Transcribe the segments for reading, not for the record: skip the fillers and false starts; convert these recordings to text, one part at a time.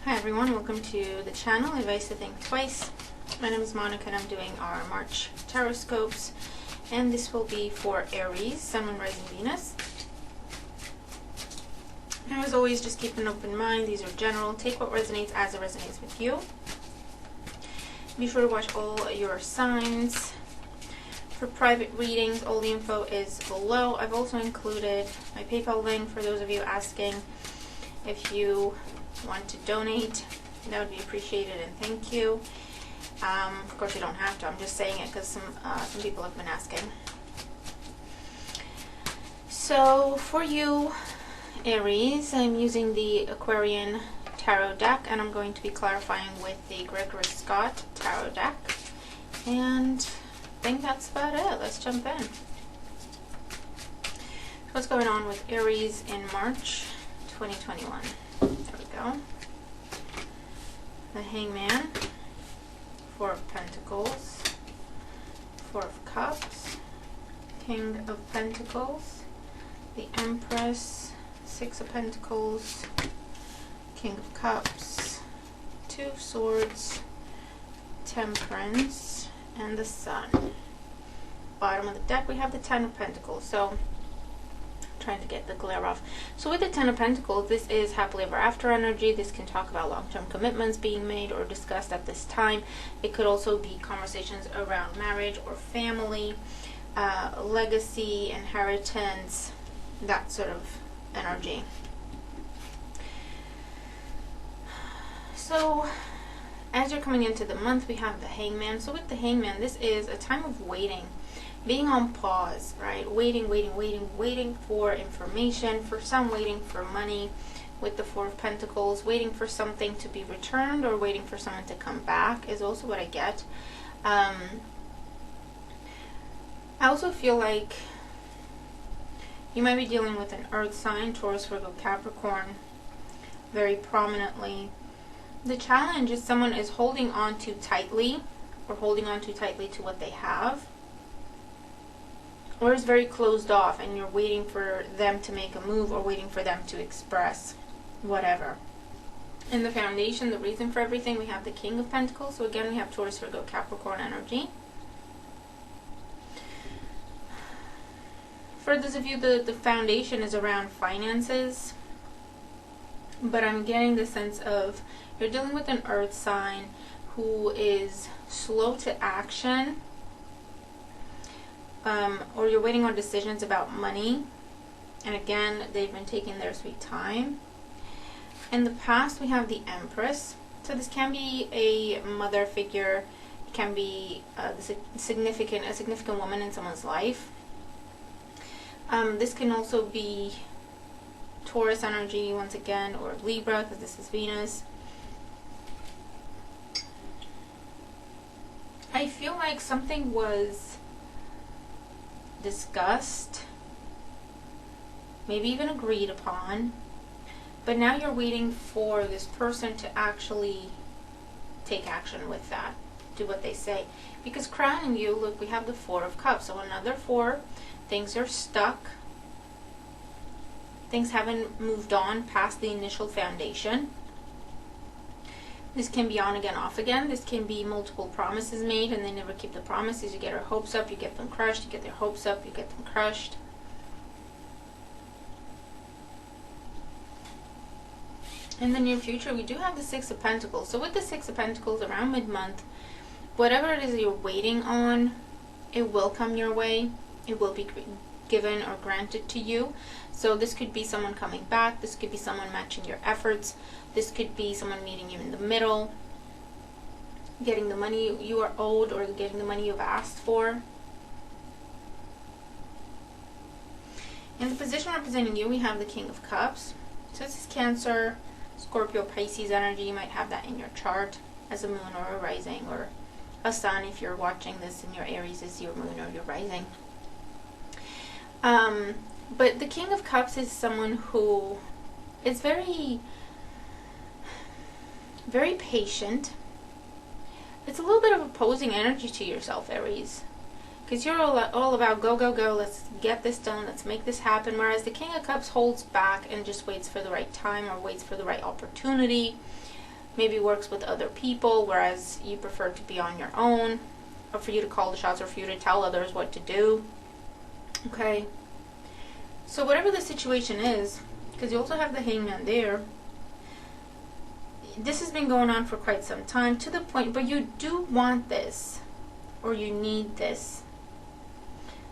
Hi everyone, welcome to the channel, Advice to Think Twice. My name is Monica and I'm doing our March tarotscopes, and this will be for Aries, Sun, Moon, Rising, Venus. And as always, just keep an open mind. These are general. Take what resonates as it resonates with you. Be sure to watch all your signs. For private readings, all the info is below. I've also included my PayPal link for those of you asking if you want to donate. That would be appreciated, and thank you. Of course, you don't have to. I'm just saying it because some people have been asking. So for you, Aries, I'm using the Aquarian Tarot deck, and I'm going to be clarifying with the Gregory Scott Tarot deck. And I think that's about it. Let's jump in. What's going on with Aries in March 2021? There we go. The Hangman, Four of Pentacles, Four of Cups, King of Pentacles, the Empress, Six of Pentacles, King of Cups, Two of Swords, Temperance, and the Sun. Bottom of the deck we have the Ten of Pentacles. So trying to get the glare off. So with the Ten of Pentacles, this is happily ever after energy. This can talk about long-term commitments being made or discussed at this time. It could also be conversations around marriage or family, legacy, inheritance, that sort of energy. So as you're coming into the month, we have the Hangman. So with the Hangman, this is a time of waiting, being on pause, right? Waiting for information, for some waiting for money with the Four of Pentacles, waiting for something to be returned or waiting for someone to come back is also what I get. I also feel like you might be dealing with an earth sign, Taurus, Virgo, Capricorn, very prominently. The challenge is someone is holding on too tightly or holding on too tightly to what they have, or is very closed off and you're waiting for them to make a move or waiting for them to express whatever. In the foundation, the reason for everything, we have the King of Pentacles. So again, we have Taurus, Virgo, Capricorn energy. For those of you, the foundation is around finances, but I'm getting the sense of you're dealing with an earth sign who is slow to action, or you're waiting on decisions about money, and again, they've been taking their sweet time. In the past, we have the Empress. So this can be a mother figure, it can be a significant woman in someone's life. This can also be Taurus energy once again, or Libra, because this is Venus. I feel like something was discussed, maybe even agreed upon, but now you're waiting for this person to actually take action with that, do what they say. Because crowning you, look, we have the Four of Cups. So another four, things are stuck. Things haven't moved on past the initial foundation. This can be on again, off again. This can be multiple promises made and they never keep the promises. You get their hopes up, you get them crushed. You get their hopes up, you get them crushed. In the near future, we do have the Six of Pentacles. So with the Six of Pentacles, around mid-month, whatever it is you're waiting on, it will come your way. It will be given or granted to you. So this could be someone coming back. This could be someone matching your efforts. This could be someone meeting you in the middle, getting the money you are owed or getting the money you've asked for. In the position representing you, we have the King of Cups. So this is Cancer, Scorpio, Pisces energy. You might have that in your chart as a moon or a rising, or a sun if you're watching this and your Aries is your moon or your rising. But the King of Cups is someone who is very patient. It's a little bit of opposing energy to yourself, Aries, because you're all about go, let's get this done, let's make this happen, whereas the King of Cups holds back and just waits for the right time or waits for the right opportunity. maybe works with other people, whereas you prefer to be on your own, or for you to call the shots, or for you to tell others what to do. Okay, so whatever the situation is, because you also have the Hangman there, this has been going on for quite some time, to the point, but you do want this, or you need this,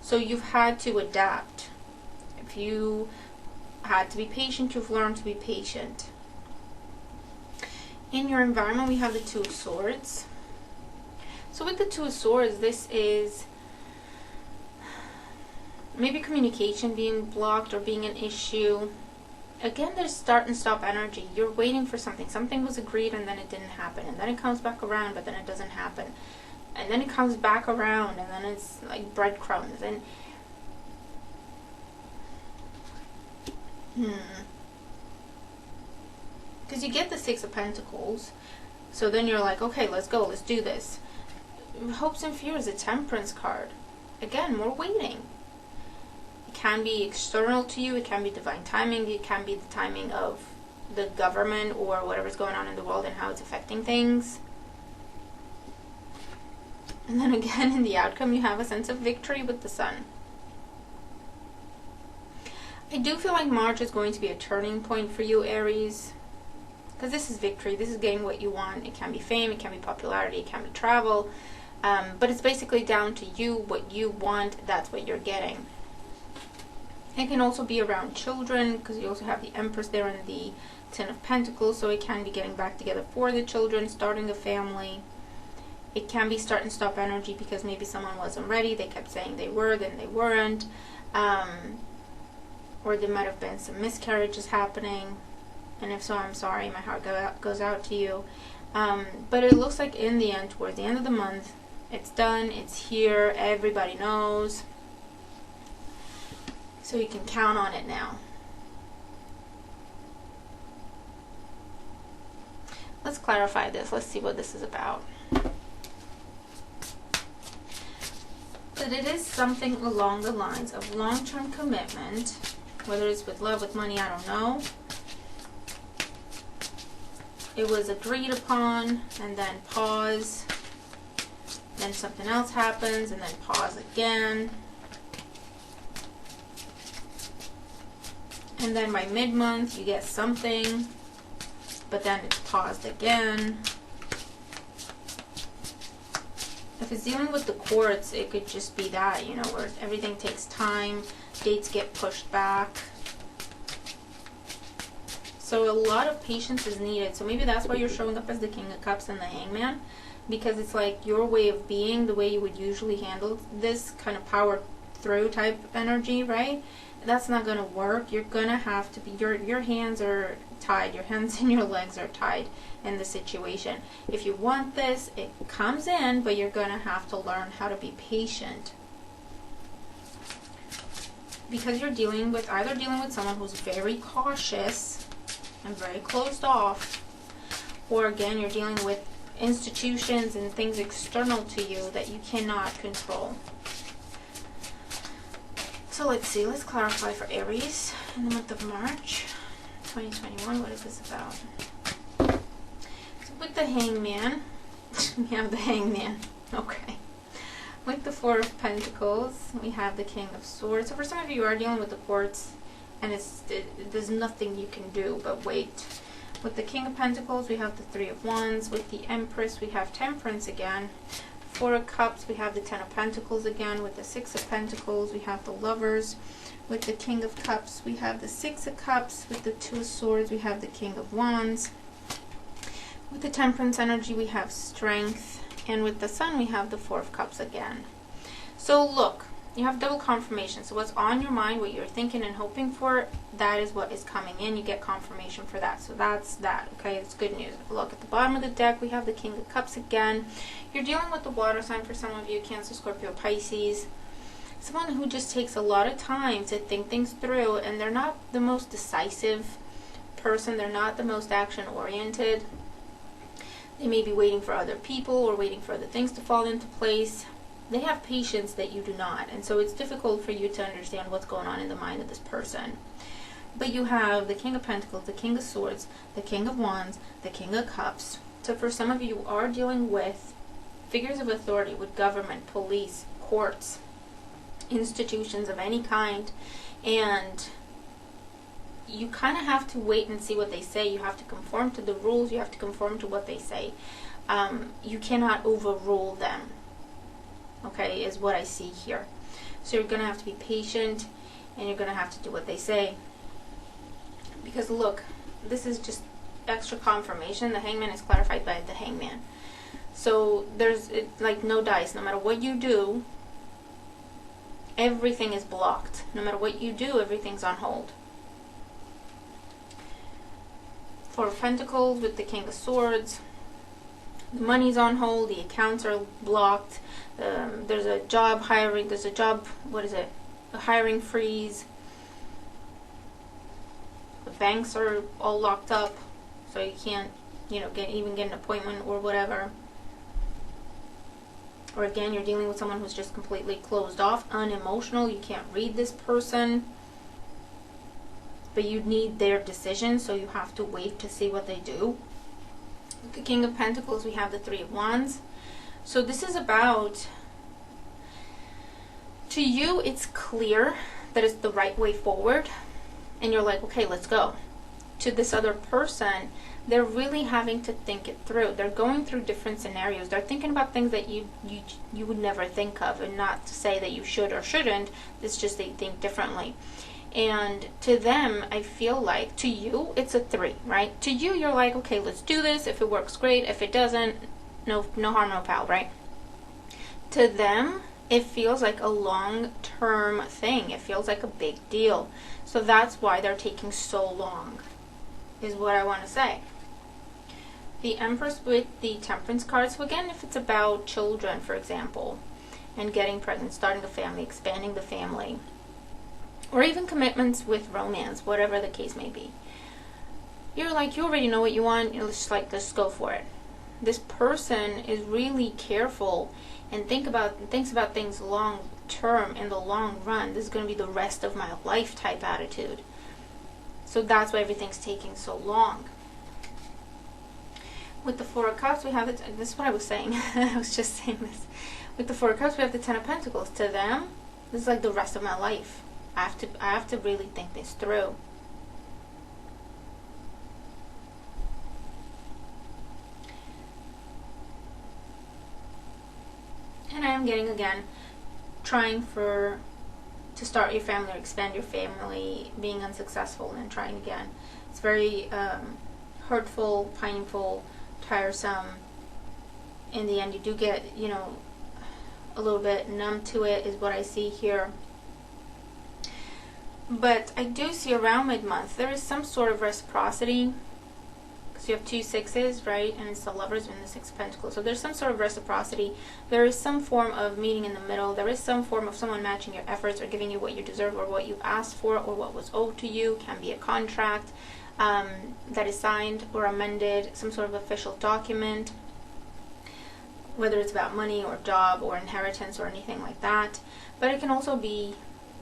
so you've had to adapt. If you had to be patient, you've learned to be patient. In your environment, we have the Two of Swords. So with the Two of Swords, this is maybe communication being blocked or being an issue. Again, there's start and stop energy. You're waiting for something. Something was agreed and then it didn't happen. And then it comes back around, but then it doesn't happen. And then it comes back around, and then it's like breadcrumbs. And because you get the Six of Pentacles, so then you're like, okay, let's go, let's do this. Hopes and fears, a Temperance card. Again, more waiting. It can be external to you, it can be divine timing, it can be the timing of the government or whatever's going on in the world and how it's affecting things. And then again, in the outcome, you have a sense of victory with the Sun. I do feel like March is going to be a turning point for you, Aries. Because this is victory. This is getting what you want. It can be fame, it can be popularity, it can be travel. But it's basically down to you. What you want, that's what you're getting. It can also be around children, because you also have the Empress there and the Ten of Pentacles. So it can be getting back together for the children, starting a family. It can be start and stop energy, because maybe someone wasn't ready. They kept saying they were, then they weren't. Or there might have been some miscarriages happening. And if so, I'm sorry, my heart goes out to you. But it looks like in the end, towards the end of the month, it's done, it's here, everybody knows. So you can count on it now. Let's clarify this. Let's see what this is about. But it is something along the lines of long-term commitment, whether it's with love, with money, I don't know. It was agreed upon, and then pause, then something else happens, and then pause again. And then by mid-month, you get something, but then it's paused again. If it's dealing with the courts, it could just be that, you know, where everything takes time, dates get pushed back. So a lot of patience is needed. So maybe that's why you're showing up as the King of Cups and the Hangman, because it's like your way of being, the way you would usually handle this kind of power through type energy, right? That's not going to work. You're going to have to be, your hands are tied. Your hands and your legs are tied in the situation. If you want this, it comes in, but you're going to have to learn how to be patient. Because you're dealing with, either dealing with someone who's very cautious and very closed off, or again, you're dealing with institutions and things external to you that you cannot control. So let's see, let's clarify for Aries in the month of March 2021. What is this about? So with the Hangman, we have the Hangman. Okay. With the Four of Pentacles, we have the King of Swords. So for some of you are dealing with the courts, and there's nothing you can do but wait. With the King of Pentacles, we have the Three of Wands. With the Empress, we have Temperance again. Four of Cups, we have the Ten of Pentacles again. With the Six of Pentacles, we have the Lovers. With the King of Cups, we have the Six of Cups. With the Two of Swords, we have the King of Wands. With the Temperance energy, we have Strength. And with the Sun, we have the Four of Cups again. So look, you have double confirmation. So what's on your mind, what you're thinking and hoping for, that is what is coming in. You get confirmation for that. So that's that, okay? It's good news. Look, at the bottom of the deck, we have the King of Cups again. You're dealing with the water sign for some of you, Cancer, Scorpio, Pisces. Someone who just takes a lot of time to think things through, and they're not the most decisive person. They're not the most action-oriented. They may be waiting for other people or waiting for other things to fall into place. They have patience that you do not, and so it's difficult for you to understand what's going on in the mind of this person. But you have the King of Pentacles, the King of Swords, the King of Wands, the King of Cups. So for some of you, you are dealing with figures of authority, with government, police, courts, institutions of any kind, and you kind of have to wait and see what they say. You have to conform to the rules. You have to conform to what they say. You cannot overrule them, okay, is what I see here. So you're going to have to be patient, and you're going to have to do what they say. Because look, this is just extra confirmation. The Hangman is clarified by the Hangman. So there's like no dice. No matter what you do, everything is blocked. No matter what you do, everything's on hold. Four of Pentacles with the King of Swords. The money's on hold. The accounts are blocked. There's a job hiring. There's a job, what is it? A hiring freeze. The banks are all locked up, so you can't, get an appointment or whatever. Or again, you're dealing with someone who's just completely closed off, unemotional. You can't read this person, but you need their decision, so you have to wait to see what they do. With the King of Pentacles, we have the Three of Wands. So this is about, to you, it's clear that it's the right way forward. And you're like, okay, let's go. To this other person, they're really having to think it through. They're going through different scenarios. They're thinking about things that you would never think of. And not to say that you should or shouldn't. It's just they think differently. And to them, I feel like, to you, it's a 3, right? To you, you're like, okay, let's do this. If it works, great. If it doesn't, no harm, no foul, right? To them, it feels like a long-term thing. It feels like a big deal. So that's why they're taking so long, is what I want to say. The Empress with the Temperance card. So again, if it's about children, for example, and getting pregnant, starting a family, expanding the family, or even commitments with romance, whatever the case may be. You're like, you already know what you want. You're just like, let's go for it. This person is really careful and thinks about things long term, in the long run. This is going to be the rest of my life type attitude. So that's why everything's taking so long. With the Four of Cups, we have this is what I was saying. I was just saying this. With the Four of Cups, we have the Ten of Pentacles. To them, this is like the rest of my life. I have to really think this through. And I am getting, again, trying to start your family or expand your family, being unsuccessful and trying again. It's very hurtful, painful, tiresome. In the end, you do get, a little bit numb to it, is what I see here. But I do see around mid-month, there is some sort of reciprocity. Because you have 2 6s, right? And it's the Lovers and the Six of Pentacles. So there's some sort of reciprocity. There is some form of meeting in the middle. There is some form of someone matching your efforts or giving you what you deserve or what you asked for or what was owed to you. Can be a contract that is signed or amended, some sort of official document, whether it's about money or job or inheritance or anything like that. But it can also be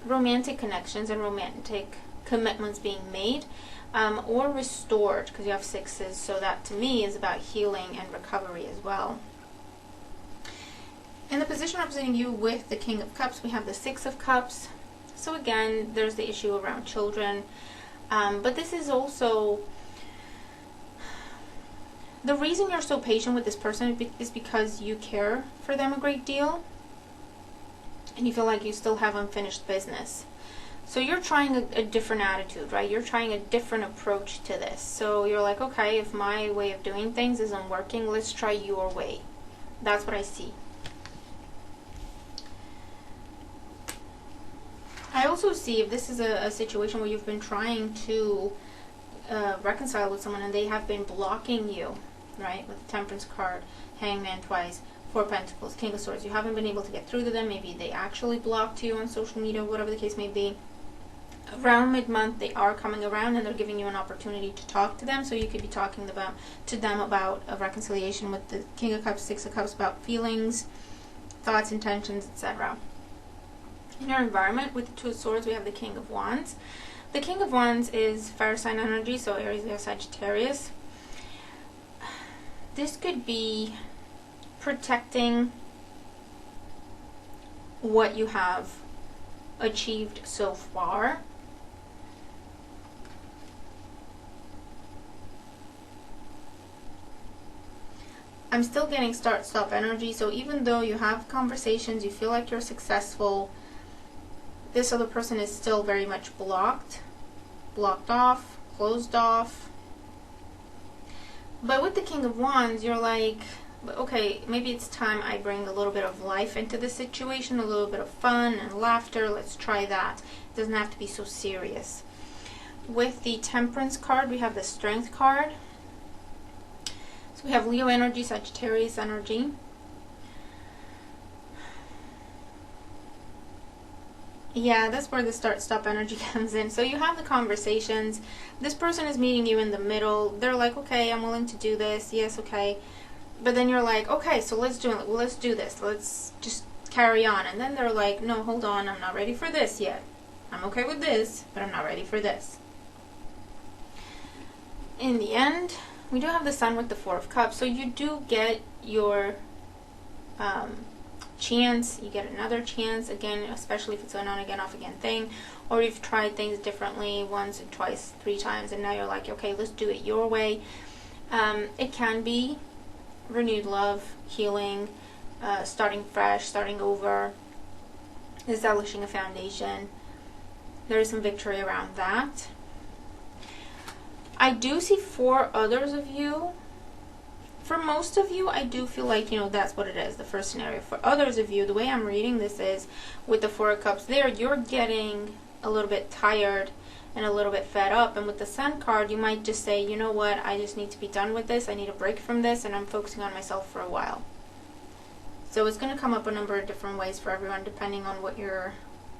romantic connections and romantic commitments being made. Or restored, because you have 6s, so that to me is about healing and recovery as well. In the position representing you with the King of Cups, we have the 6 of Cups. So again, there's the issue around children. But this is also, the reason you're so patient with this person is because you care for them a great deal. And you feel like you still have unfinished business. So you're trying a different attitude, right? You're trying a different approach to this. So you're like, okay, if my way of doing things isn't working, let's try your way. That's what I see. I also see if this is a situation where you've been trying to reconcile with someone and they have been blocking you, right? With the Temperance card, Hangman twice, Four of Pentacles, King of Swords. You haven't been able to get through to them. Maybe they actually blocked you on social media, whatever the case may be. Around mid-month, they are coming around and they're giving you an opportunity to talk to them. So you could be talking to them about a reconciliation with the King of Cups, 6 of Cups, about feelings, thoughts, intentions, etc. In our environment, with the 2 of Swords, we have the King of Wands. The King of Wands is fire sign energy, so Aries, Leo, Sagittarius. This could be protecting what you have achieved so far. I'm still getting start-stop energy, so even though you have conversations, you feel like you're successful, this other person is still very much blocked off, closed off. But with the King of Wands, you're like, okay, maybe it's time I bring a little bit of life into the situation, a little bit of fun and laughter. Let's try that. It doesn't have to be so serious. With the Temperance card, we have the Strength card. So we have Leo energy, Sagittarius energy. Yeah, that's where the start-stop energy comes in. So you have the conversations. This person is meeting you in the middle. They're like, okay, I'm willing to do this. Yes, okay. But then you're like, okay, so let's do it. Well, let's do this. Let's just carry on. And then they're like, no, hold on. I'm not ready for this yet. I'm okay with this, but I'm not ready for this. In the end, we do have the Sun with the Four of Cups. So you do get your chance. You get another chance, again, especially if it's an on again, off again thing, or you've tried things differently once and twice, 3 times, and now you're like, okay, let's do it your way. It can be renewed love, healing, starting fresh, starting over, establishing a foundation. There is some victory around that. I do see for others of you, for most of you, I do feel like, you know, that's what it is, the first scenario. For others of you, the way I'm reading this is, with the Four of Cups there, you're getting a little bit tired and a little bit fed up. And with the Sun card, you might just say, you know what, I just need to be done with this. I need a break from this, and I'm focusing on myself for a while. So it's going to come up a number of different ways for everyone, depending on what you're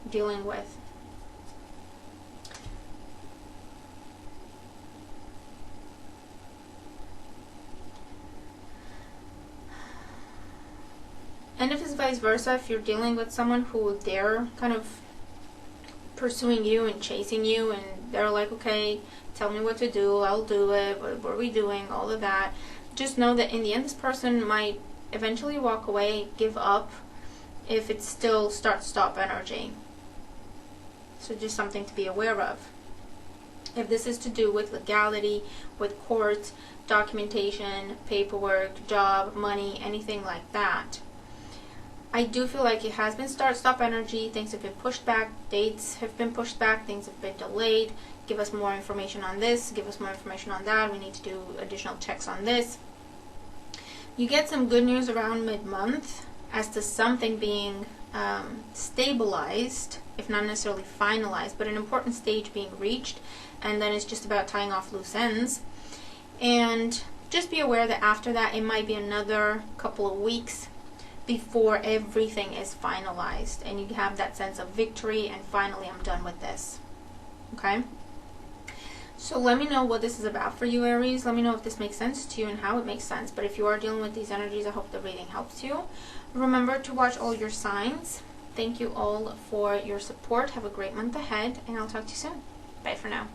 dealing with. And if it's vice versa, if you're dealing with someone who they're kind of pursuing you and chasing you, and they're like, okay, tell me what to do, I'll do it, what are we doing, all of that, just know that in the end, this person might eventually walk away, give up, if it's still start-stop energy. So just something to be aware of. If this is to do with legality, with court, documentation, paperwork, job, money, anything like that, I do feel like it has been start-stop energy. Things have been pushed back, dates have been pushed back, things have been delayed. Give us more information on this, give us more information on that. We need to do additional checks on this. You get some good news around mid-month as to something being stabilized, if not necessarily finalized, but an important stage being reached, and then it's just about tying off loose ends. And just be aware that after that, it might be another couple of weeks before everything is finalized and you have that sense of victory and finally I'm done with this. Okay? So let me know what this is about for you, Aries. Let me know if this makes sense to you and how it makes sense. But if you are dealing with these energies, I hope the reading helps you. Remember to watch all your signs. Thank you all for your support. Have a great month ahead, and I'll talk to you soon. Bye for now.